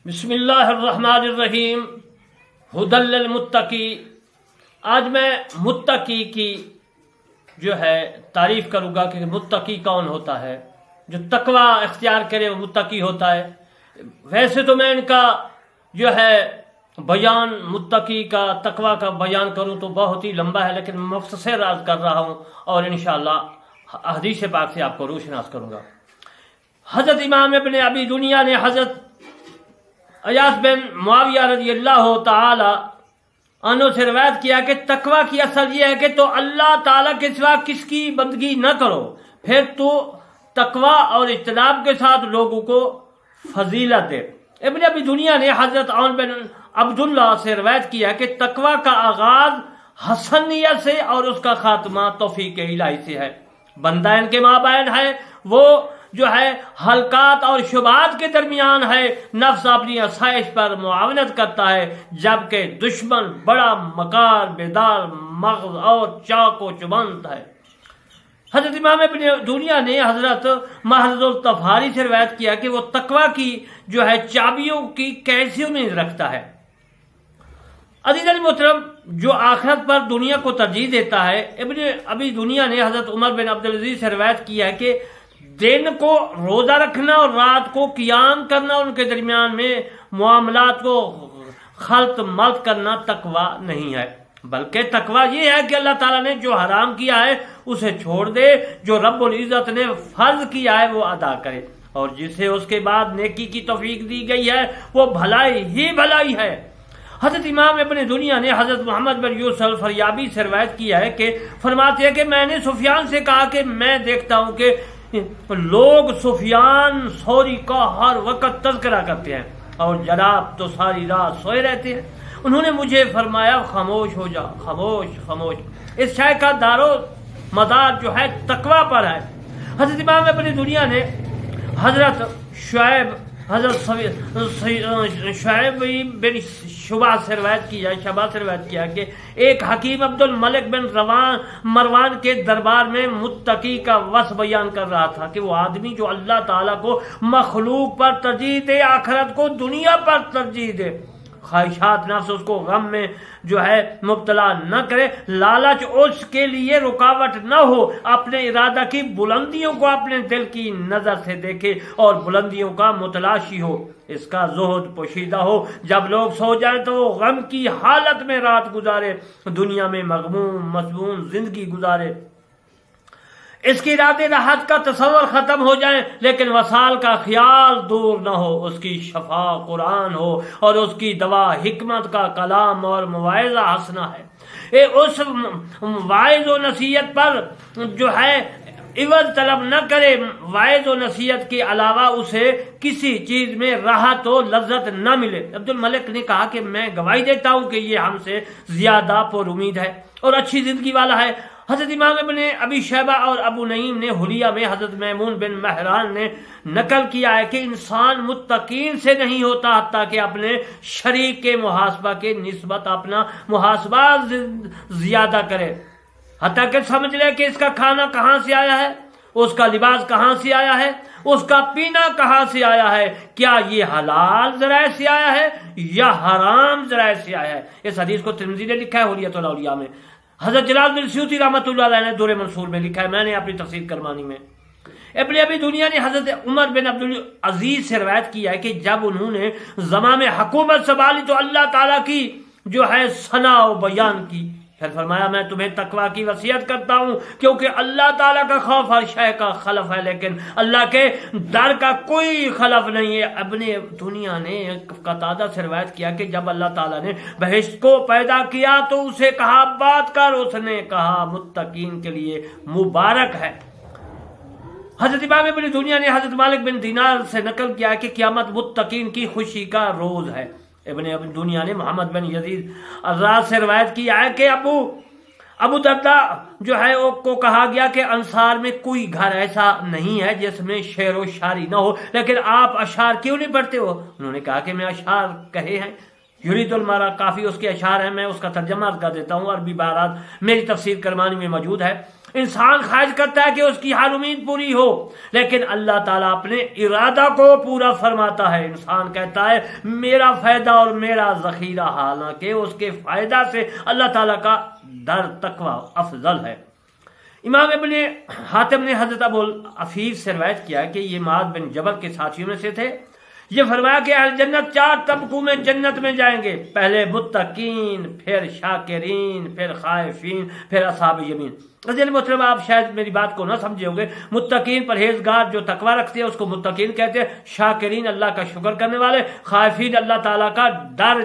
بسم اللہ الرحمن الرحیم ہدی للمتقی۔ آج میں متقی کی جو ہے تعریف کروں گا کہ متقی کون ہوتا ہے۔ جو تقوی اختیار کرے وہ متقی ہوتا ہے۔ ویسے تو میں ان کا جو ہے بیان متقی کا تقوی کا بیان کروں تو بہت ہی لمبا ہے، لیکن مختصر عرض کر رہا ہوں اور انشاءاللہ حدیث پاک سے آپ کو روشناس کروں گا۔ حضرت امام ابن ابی دنیا نے حضرت ایاس بن معاویہ رضی اللہ تعالی عنہ سے روایت کیا کہ تقوی کی اصل یہ ہے کہ تو اللہ تعالیٰ کے سوا کس کی بندگی نہ کرو، پھر تو تقوی اور اجتناب کے ساتھ لوگوں کو فضیلت دے۔ ابن ابی دنیا نے حضرت عون بن عبداللہ سے روایت کیا کہ تقوی کا آغاز حسن نیت سے اور اس کا خاتمہ توفیق الہی سے ہے۔ بندہ ان کے مابین ہے، وہ جو ہے حلقات اور شبہات کے درمیان ہے، نفس اپنی آسائش پر معاونت کرتا ہے، جبکہ دشمن بڑا مکار بیدار مغز اور چاق و چبند ہے۔ حضرت امام ابن دنیا نے حضرت محرز الطفاری سے روایت کیا کہ وہ تقوی کی جو ہے چابیوں کی کیسیوں میں رکھتا ہے۔ عزیز محترم، جو آخرت پر دنیا کو ترجیح دیتا ہے، ابن ابی دنیا نے حضرت عمر بن عبدالعزیز سے روایت کیا ہے کہ دن کو روزہ رکھنا اور رات کو قیام کرنا، ان کے درمیان میں معاملات کو خلط ملط کرنا تقوی نہیں ہے، بلکہ تقوی یہ ہے کہ اللہ تعالیٰ نے جو حرام کیا ہے اسے چھوڑ دے، جو رب العزت نے فرض کیا ہے وہ ادا کرے، اور جسے اس کے بعد نیکی کی توفیق دی گئی ہے وہ بھلائی ہی بھلائی ہے۔ حضرت امام ابن دنیا نے حضرت محمد بن یوسف فریابی سے روایت کیا ہے کہ فرماتے ہیں کہ میں نے سفیان سے کہا کہ میں دیکھتا ہوں کہ لوگ سفیان ثوری کا ہر وقت تذکرہ کرتے ہیں اور جناب تو ساری رات سوئے رہتے ہیں۔ انہوں نے مجھے فرمایا خاموش ہو جا، خاموش خاموش۔ اس شے کا دار و مدار جو ہے تقوی پر ہے۔ حضرت امام ابن دنیا نے حضرت شعیب بن شبہ سے روایت کیا کہ ایک حکیم عبد الملک بن مروان کے دربار میں متقی کا وصف بیان کر رہا تھا کہ وہ آدمی جو اللہ تعالیٰ کو مخلوق پر ترجیح دے، آخرت کو دنیا پر ترجیح دے، خواہشات نفس اس کو غم میں جو ہے مبتلا نہ کرے، لالچ اس کے لیے رکاوٹ نہ ہو، اپنے ارادہ کی بلندیوں کو اپنے دل کی نظر سے دیکھے اور بلندیوں کا متلاشی ہو، اس کا زہد پوشیدہ ہو، جب لوگ سو جائیں تو وہ غم کی حالت میں رات گزارے، دنیا میں مغموم مسموم زندگی گزارے، اس کی ارادے راحت کا تصور ختم ہو جائے لیکن وصال کا خیال دور نہ ہو، اس کی شفا قرآن ہو اور اس کی دوا حکمت کا کلام اور مواعظہ حسنہ ہے۔ اس واعظ و نصیحت پر جو ہے عوض طلب نہ کرے، واعظ و نصیحت کے علاوہ اسے کسی چیز میں راحت و لذت نہ ملے۔ عبد الملک نے کہا کہ میں گواہی دیتا ہوں کہ یہ ہم سے زیادہ پر امید ہے اور اچھی زندگی والا ہے۔ حضرت امام ابن ابی شیبہ اور ابو نعیم نے حلیہ میں حضرت میمون بن مہران نے نقل کیا ہے کہ انسان متقین سے نہیں ہوتا حتیٰ کہ اپنے شریک کے محاسبہ کے نسبت اپنا محاسبہ زیادہ کرے، حتیٰ کہ سمجھ لے کہ اس کا کھانا کہاں سے آیا ہے، اس کا لباس کہاں سے آیا ہے، اس کا پینا کہاں سے آیا ہے، کیا یہ حلال ذرائع سے آیا ہے یا حرام ذرائع سے آیا ہے۔ اس حدیث کو ترمذی نے لکھا ہے حلیۃ الاولیاء میں۔ حضرت جلال بن سیوطی رحمۃ اللہ علیہ نے دور منصور میں لکھا ہے، میں نے اپنی تفسیر کرمانی میں۔ ابن ابی دنیا نے حضرت عمر بن عبدالعزیز سے روایت کیا ہے کہ جب انہوں نے زمام حکومت سنبھالی تو اللہ تعالیٰ کی جو ہے ثنا و بیان کی، پھر فرمایا میں تمہیں تقوی کی وصیت کرتا ہوں کیونکہ اللہ تعالیٰ کا خوف ہر شے کا خلف ہے لیکن اللہ کے ڈر کا کوئی خلف نہیں ہے۔ ابن دنیا نے قتادہ سے روایت کیا کہ جب اللہ تعالیٰ نے بہشت کو پیدا کیا تو اسے کہا بات کر، اس نے کہا متقین کے لیے مبارک ہے۔ حضرت امام ابن دنیا نے حضرت مالک بن دینار سے نقل کیا کہ قیامت متقین کی خوشی کا روز ہے۔ ابن دنیا نے محمد بن یزید الراز سے روایت کی ہے کہ ابو درداء جو ہے کو کہا گیا کہ انصار میں کوئی گھر ایسا نہیں ہے جس میں شعر و شاعری نہ ہو، لیکن آپ اشعار کیوں نہیں پڑھتے ہو؟ انہوں نے کہا کہ میں اشعار کہے ہیں، یرید المرا کافی اس کے اشعار ہیں، میں اس کا ترجمہ کر دیتا ہوں، عربی بارات میری تفسیر کرمانی میں موجود ہے۔ انسان خواہش کرتا ہے کہ اس کی ہر امید پوری ہو، لیکن اللہ تعالیٰ اپنے ارادہ کو پورا فرماتا ہے۔ انسان کہتا ہے میرا فائدہ اور میرا ذخیرہ، حالانکہ اس کے فائدہ سے اللہ تعالیٰ کا ڈر تقوی افضل ہے۔ امام ابن حاتم نے حضرت ابو العفیف سے روایت کیا کہ یہ معاذ بن جبل کے ساتھیوں میں سے تھے۔ یہ فرمایا کہ اہل جنت 4 طبقوں میں جنت میں جائیں گے، پہلے متقین، پھر شاکرین، پھر خائفین، پھر اصحاب یمین۔ عزیز محترم، آپ شاید میری بات کو نہ سمجھے ہوں گے۔ متقین پرہیزگار جو تقوی رکھتے ہیں اس کو متقین کہتے ہیں، شاکرین اللہ کا شکر کرنے والے، خائفین اللہ تعالیٰ کا ڈر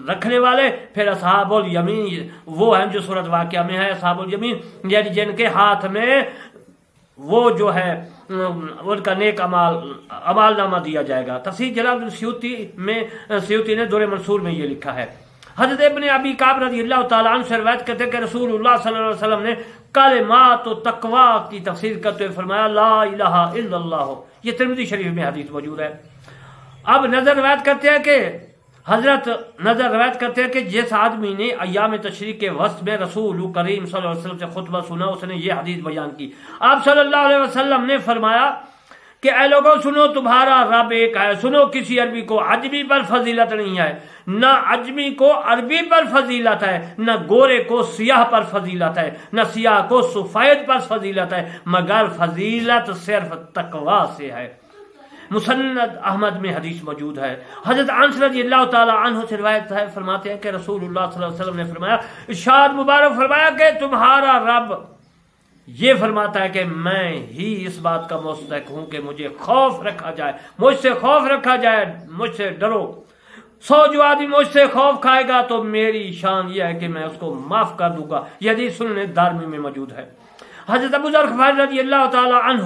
رکھنے والے، پھر اصحاب الیمین وہ ہیں جو سورۃ واقعہ میں ہے، اصحاب الیمین یعنی جن کے ہاتھ میں وہ جو ہے ان کا نیک اعمال نامہ دیا جائے گا۔ تفسیر جلال سیوطی نے دور منصور میں یہ لکھا ہے۔ حضرت ابن ابی کعب رضی اللہ تعالیٰ عنہ سے روایت کرتے ہیں کہ رسول اللہ صلی اللہ علیہ وسلم نے کلمات و تقوی کی تفسیر کرتے ہوئے فرمایا لا الہ الا اللہ۔ یہ ترمذی شریف میں حدیث موجود ہے۔ اب نظر روایت کرتے ہیں کہ جس آدمی نے ایام تشریق کے وسط میں رسول کریم صلی اللہ علیہ وسلم سے خطبہ سنا، اس نے یہ حدیث بیان کی۔ آپ صلی اللہ علیہ وسلم نے فرمایا کہ اے لوگوں سنو، تمہارا رب ایک ہے۔ سنو، کسی عربی کو عجمی پر فضیلت نہیں ہے، نہ عجمی کو عربی پر فضیلت ہے، نہ گورے کو سیاہ پر فضیلت ہے، نہ سیاہ کو سفید پر فضیلت ہے، مگر فضیلت صرف تقوی سے ہے۔ مسند احمد میں حدیث موجود ہے۔ حضرت انس رضی اللہ تعالی عنہ سے روایت ہے، فرماتے ہیں کہ رسول اللہ صلی اللہ علیہ وسلم نے فرمایا، ارشاد مبارک فرمایا کہ تمہارا رب یہ فرماتا ہے کہ میں ہی اس بات کا مستحق ہوں کہ مجھے خوف رکھا جائے، مجھ سے خوف رکھا جائے، مجھ سے ڈرو۔ 100 جو آدمی مجھ سے خوف کھائے گا تو میری شان یہ ہے کہ میں اس کو معاف کر دوں گا۔ یہ حدیث سنن دارمی میں موجود ہے۔ حضرت ابو ذر غفاری رضی اللہ تعالی عنہ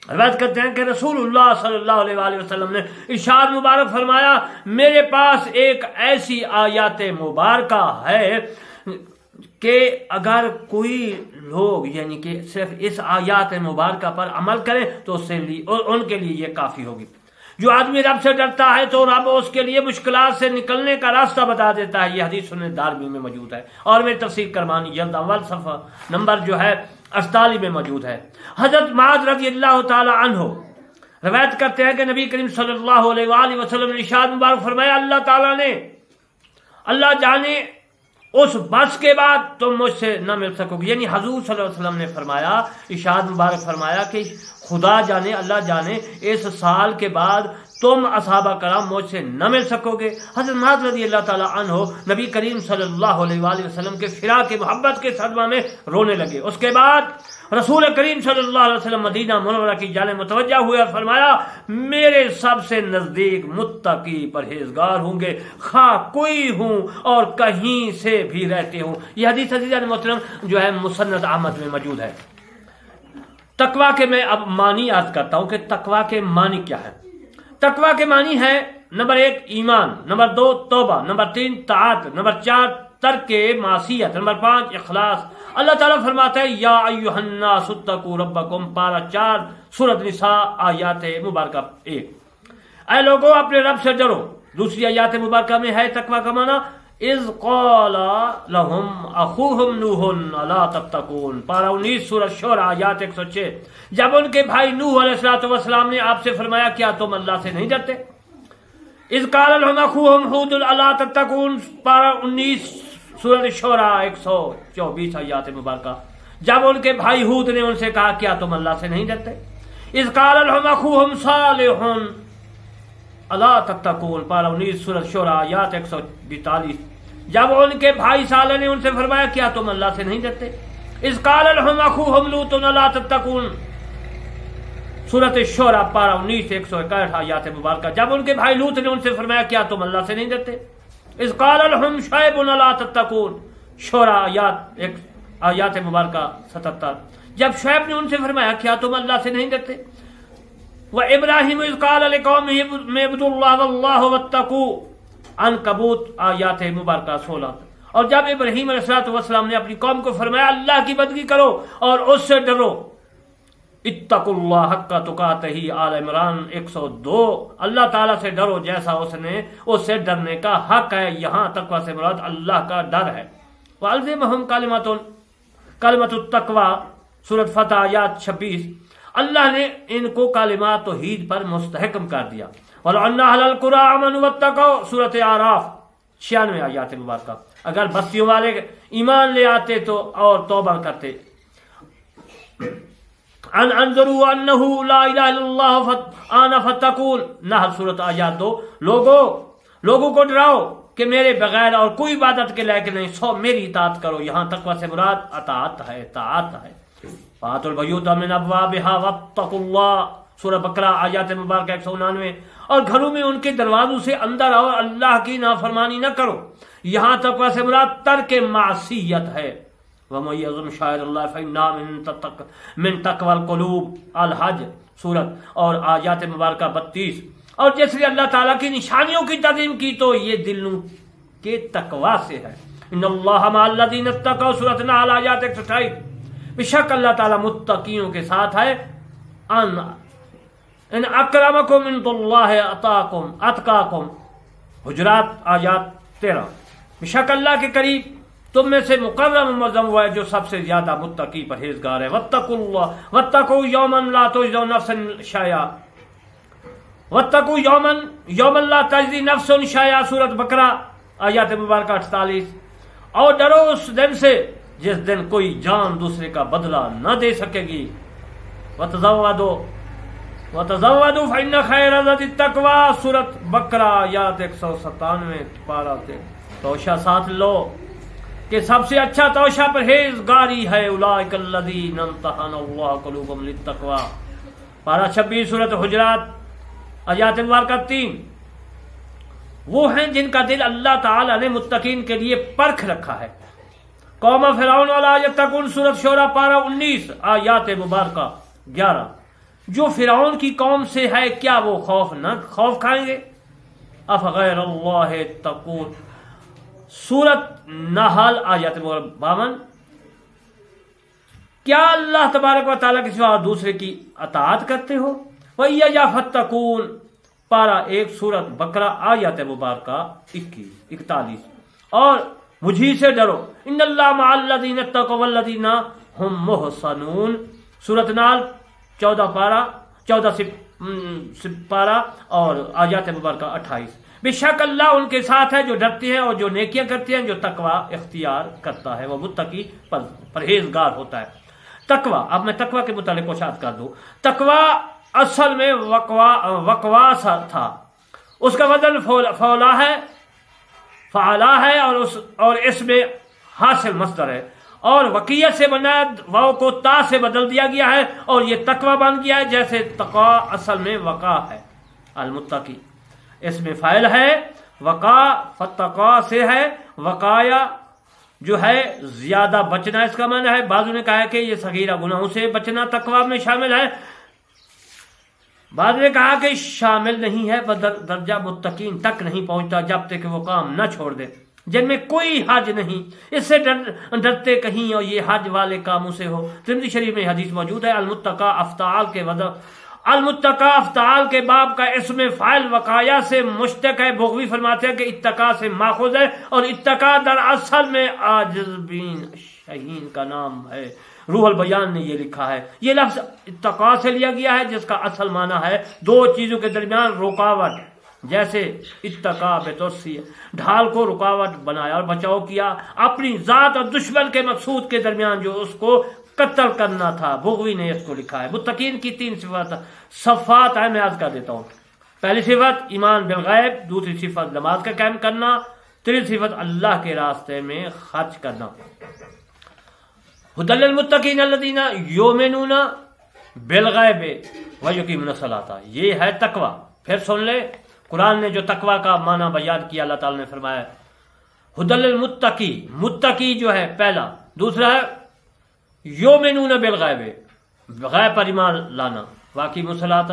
روایت کرتے ہیں کہ رسول اللہ صلی اللہ علیہ وآلہ وسلم نے ارشاد مبارک فرمایا، میرے پاس ایک ایسی آیات مبارکہ ہے کہ اگر کوئی لوگ یعنی کہ صرف اس آیات مبارکہ پر عمل کریں تو ان کے لیے یہ کافی ہوگی۔ جو آدمی رب سے ڈرتا ہے تو رب اس کے لیے مشکلات سے نکلنے کا راستہ بتا دیتا ہے۔ یہ حدیث سنن دارمی میں موجود ہے اور میری تفسیر کرمانی جلد اول صفحہ نمبر جو ہے 48 میں موجود ہے۔ حضرت معاذ رضی اللہ تعالی عنہ روایت کرتے ہیں کہ نبی کریم صلی اللہ علیہ وآلہ وسلم نے ارشاد مبارک فرمایا، اللہ جانے اس بس کے بعد تم مجھ سے نہ مل سکو گے۔ یعنی حضور صلی اللہ علیہ وسلم نے فرمایا، ارشاد مبارک فرمایا کہ خدا جانے، اللہ جانے اس سال کے بعد تم اصحابہ کرام مجھ سے نہ مل سکو گے۔ حضرت معاذ رضی اللہ تعالیٰ عنہ نبی کریم صلی اللہ علیہ وآلہ وسلم کے فراق کے محبت کے صدمہ میں رونے لگے۔ اس کے بعد رسول کریم صلی اللہ علیہ وسلم مدینہ منورہ کی جانب متوجہ ہوئے اور فرمایا، میرے سب سے نزدیک متقی پرہیزگار ہوں گے، خواہ کوئی ہوں اور کہیں سے بھی رہتے ہوں۔ یہ حدیث عزیزان محترم جو ہے مسند احمد میں موجود ہے۔ تقوی کے میں اب معنی عرض کرتا ہوں کہ تقوی کے معنی کیا ہے۔ تقوی کے معنی ہے نمبر 1 ایمان، نمبر 2 توبہ، نمبر 3 طاعت، نمبر 4 ترک معصیت، نمبر 5 اخلاص۔ اللہ تعالیٰ فرماتا ہے یا ایھا الناس اتقوا ربکم، پارہ 4 سورۃ نساء آیات مبارکہ 1۔ اے لوگوں اپنے رب سے ڈرو۔ دوسری آیات مبارکہ میں ہے تقوی کا معنی اذ قال لهم اخوهم نوح الا تتقون، پارہ 19 سورۃ شعراء آیات 106۔ جب ان کے بھائی نوح علیہ السلام نے آپ سے فرمایا کیا تم اللہ سے نہیں ڈرتے؟ اذ قال لهم اخوهم ہود الا تتقون، پارہ 19 سورۃ شعراء 124 آیات مبارکہ۔ جب ان کے بھائی ہود نے ان سے کہا کیا تم اللہ سے نہیں ڈرتے؟ اذ قال لهم اخوهم صالح الا تتقون، پارہ 19 سورۃ شعراء آیات 142۔ جب ان کے بھائی صالح نے ان سے فرمایا کیا تم اللہ سے نہیں ڈرتے؟ اذ قال لهم اخوهم لوط الا تتقون، سورۃ الشعراء پارہ 19 161 آیات مبارکہ۔ جب ان کے بھائی لوط نے ان سے فرمایا کیا تم اللہ سے نہیں ڈرتے؟ اذ قال لهم شعیب الا تتقون، شعراء آیات مبارکہ 77۔ جب شعیب نے ان سے فرمایا کیا تم اللہ سے نہیں ڈرتے؟ وابراہیم اذ قال لقومه اعبدوا اللہ واللہ واتقوا، عنکبوت آیات مبارکہ 16۔ اور جب ابراہیم علیہ السلام نے اپنی قوم کو فرمایا اللہ کی بندگی کرو اور اس سے ڈرو، اتقوا اللہ حق تقاتہ، آل عمران 102۔ اللہ تعالیٰ سے ڈرو جیسا اس سے ڈرنے کا حق ہے۔ یہاں تقوی سے مراد اللہ کا ڈر ہے۔ وَأَلْزِمْهُمْ کلمات کلمۃ التقوی سورۃ فتح آیات 26، اللہ نے ان کو کلمات توحید پر مستحکم کر دیا۔ وَلَوْ أَنَّ أَهْلَ الْقُرَىٰ آمَنُوا وَاتَّقَوْا سورۃ اعراف 96 آیات مبارکہ، اگر بستیوں والے ایمان لے آتے تو اور توبہ کرتے۔ ان انذروا انه لا الہ الا اللہ آنا فتقون نحل سورۃ آیات 2، لوگوں کو ڈراؤ کہ میرے بغیر اور کوئی عبادت کے لائق نہیں، سو میری اطاعت کرو۔ یہاں تقوی سے مراد اطاعت ہے، اطاعت ہے۔ فَآتُوا الْبُیوتَ مِنْ أَبْوَابِهَا وَاتَّقُوا اللَّهَ سورہ بقرہ آیات مبارکہ 199، اور گھروں میں ان کے دروازوں سے اندر آؤ، اللہ کی نافرمانی نہ کرو۔ یہاں تقوی سے مراد ترک معصیت ہے۔ وَمَن يَعْظِمْ شَعَائِرَ اللَّهِ فَإِنَّهَا مِن تَقْوَى الْقُلُوبِ الحج سورت اور آیات مبارکہ 32۔ اور جس نے اللہ تعالیٰ کی نشانیوں کی تعظیم کی تو یہ دلوں کے تقوی سے ہے۔ ان اللہ مع الذین اتقوا سورۃ نحل آیات 128، بے شک اللہ تعالیٰ متقیوں کے ساتھ ہے۔ ان اکرمکم عند اللہ اتقاکم حجرات آیات 13، بے شک اللہ کے قریب تم میں سے مکرم معظم ہوا ہے جو سب سے زیادہ متقی پرہیزگار ہے۔ واتقوا اللہ واتقوا یوما لا تجزی نفس شیئا واتقوا یوما لا تجزی نفس شیئا سورۃ بقرہ آیات مبارکہ 48، اور ڈرو اس دن سے جس دن کوئی جان دوسرے کا بدلہ نہ دے سکے گی۔ وتزودوا فإن خیر الزاد التقوی سورۃ بقرہ آیات 197 پارہ سے۔ توشہ ساتھ لو کہ سب سے اچھا توشہ پرہیزگاری ہے۔ اولئک الذین امتحن اللہ قلوبهم للتقوی پارہ 26 سورۃ حجرات آیات مبارکہ 3، وہ ہیں جن کا دل اللہ تعالی نے متقین کے لیے پرکھ رکھا ہے۔ قوم فرعون ولا یتقون سورۃ شورى پارہ 19 آیات مبارکہ 11، جو فرعون کی قوم سے ہے کیا وہ خوف کھائیں گے؟ افغیر اللہ یتقون سورۃ نحل آیات 52، کیا اللہ تبارک و تعالیٰ کے سوا دوسرے کی اطاعت کرتے ہو؟ وَإِيَّايَ فَاتَّقُونَ پارہ 1 سورۃ بقرہ آیات مبارکہ 41، اور مجھی سے ڈرو ان اللہ مع الذین اتقوا والذین هم محسنون سورۃ نحل 14 سے پارہ اور آیات مبارکہ 28، بے شک اللہ ان کے ساتھ ہے جو ڈرتے ہیں اور جو نیکیاں کرتے ہیں، جو تقوی اختیار کرتا ہے وہ متقی پرہیزگار ہوتا ہے۔ تقوی، اب میں تقوی کے متعلق کوشش کر دوں۔ تقوی اصل میں وقواس تھا، اس کا وزن فعلا ہے اور اس میں حاصل مصدر ہے، اور وقیت سے بنا واو کو تا سے بدل دیا گیا ہے اور یہ تقوی بن گیا ہے، جیسے تقوی اصل میں وقا ہے۔ المتقی اس میں فاعل ہے، وقا فتقا سے ہے، وقایا جو ہے زیادہ بچنا اس کا معنی ہے۔ بعضوں نے کہا کہ یہ صغیرہ گناہوں سے بچنا تقوی میں شامل ہے، بعض نے کہا کہ شامل نہیں ہے، درجہ متقین تک نہیں پہنچتا جب تک کہ وہ کام نہ چھوڑ دے جن میں کوئی حج نہیں، اس سے ڈرتے کہیں اور یہ حج والے کاموں سے ہو۔ ترمذی شریف میں حدیث موجود ہے، المتقی افعال کے باب کا اسم فاعل وقایا سے مشتق ہے۔ بغوی فرماتے ہیں کہ اتقا سے ماخوذ ہے، اور اتقا در اصل میں عاجز بین شہین کا نام ہے۔ روح البیان نے یہ لکھا ہے، یہ لفظ اتقا سے لیا گیا ہے جس کا اصل معنی ہے دو چیزوں کے درمیان رکاوٹ، جیسے اتقا بتوسی ڈھال کو رکاوٹ بنایا اور بچاؤ کیا اپنی ذات اور دشمن کے مقصود کے درمیان جو اس کو قتل کرنا تھا۔ بغوی نے اس کو لکھا ہے۔ متقین کی 3 صفات ہیں، میں عرض کر دیتا ہوں۔ پہلی صفت ایمان بالغیب، دوسری صفت نماز کا قائم کرنا، تیسری صفت اللہ کے راستے میں خرچ کرنا۔ ھدی للمتقین الذین یؤمنون بالغیب ویقیمون الصلاۃ، یہ ہے تقوی۔ پھر سن لے، قرآن نے جو تقوی کا معنی بیان کیا، اللہ تعالیٰ نے فرمایا ھدی للمتقی، متقی جو ہے پہلا، دوسرا ہے یؤمنون بالغیب، غیب پر ایمان لانا، واقیموا الصلاۃ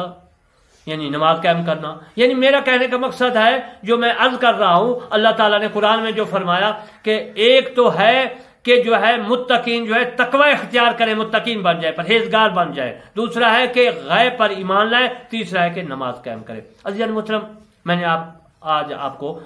یعنی نماز قائم کرنا۔ یعنی میرا کہنے کا مقصد ہے جو میں عرض کر رہا ہوں، اللہ تعالیٰ نے قرآن میں جو فرمایا کہ ایک تو ہے کہ جو ہے متقین جو ہے تقوی اختیار کرے، متقین بن جائے، پرہیزگار بن جائے، دوسرا ہے کہ غیب پر ایمان لائے، تیسرا ہے کہ نماز قائم کرے۔ عزیزان محترم، میں نے آج آپ کو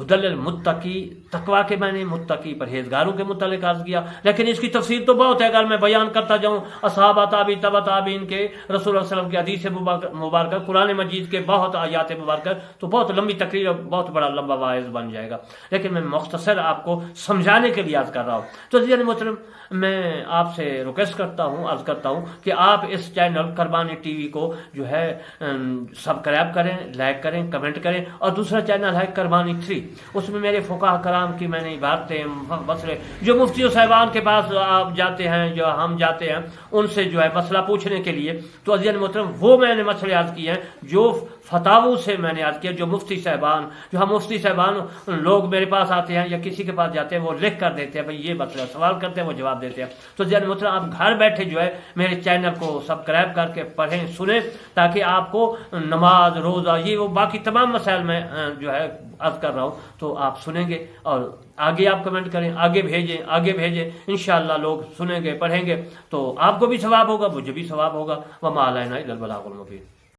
ہدل المتقی تقوا کے معنی متقی پرہیزگاروں کے متعلق عرض کیا، لیکن اس کی تفسیر تو بہت ہے، اگر میں بیان کرتا جاؤں اصحابہ تابعی تبع تابعین کے، رسول اللہ صلی اللہ علیہ وسلم کی حدیث مبارکہ، قرآن مجید کے بہت آیات مبارکہ، تو بہت لمبی تقریر اور بہت بڑا لمبا واعظ بن جائے گا، لیکن میں مختصر آپ کو سمجھانے کے لیے عرض کر رہا ہوں۔ تو عزیزان محترم، میں آپ سے ریکویسٹ کرتا ہوں، عرض کرتا ہوں کہ آپ اس چینل قربانی ٹی وی کو جو ہے سبسکرائب کریں، لائک کریں، کمنٹ کریں، اور دوسرا چینل ہے قربانی 3، اس میں میرے فقہ کرام کی میں نے عبارتیں مسئلے جو مفتیوں صاحبان کے پاس آپ جاتے ہیں، جو ہم جاتے ہیں ان سے جو ہے مسئلہ پوچھنے کے لیے، تو عزیزان محترم وہ میں نے مسئلے عرض کیے ہیں جو فتاووں سے میں نے عرض کیا، جو مفتی صاحبان، جو ہم مفتی صاحبان لوگ میرے پاس آتے ہیں یا کسی کے پاس جاتے ہیں، وہ لکھ کر دیتے ہیں بھائی یہ مسئلہ، سوال کرتے ہیں وہ جواب دیتے ہیں۔ تو عزیزان محترم، آپ گھر بیٹھے جو ہے میرے چینل کو سبسکرائب کر کے پڑھیں، سنیں، تاکہ آپ کو نماز، روزہ، یہ وہ باقی تمام مسائل میں جو ہے عرض کر رہا ہوں تو آپ سنیں گے، اور آگے آپ کمنٹ کریں، آگے بھیجیں، انشاءاللہ لوگ سنیں گے، پڑھیں گے، تو آپ کو بھی ثواب ہوگا، مجھے بھی ثواب ہوگا۔ وما علینا الا البلاغ المبین۔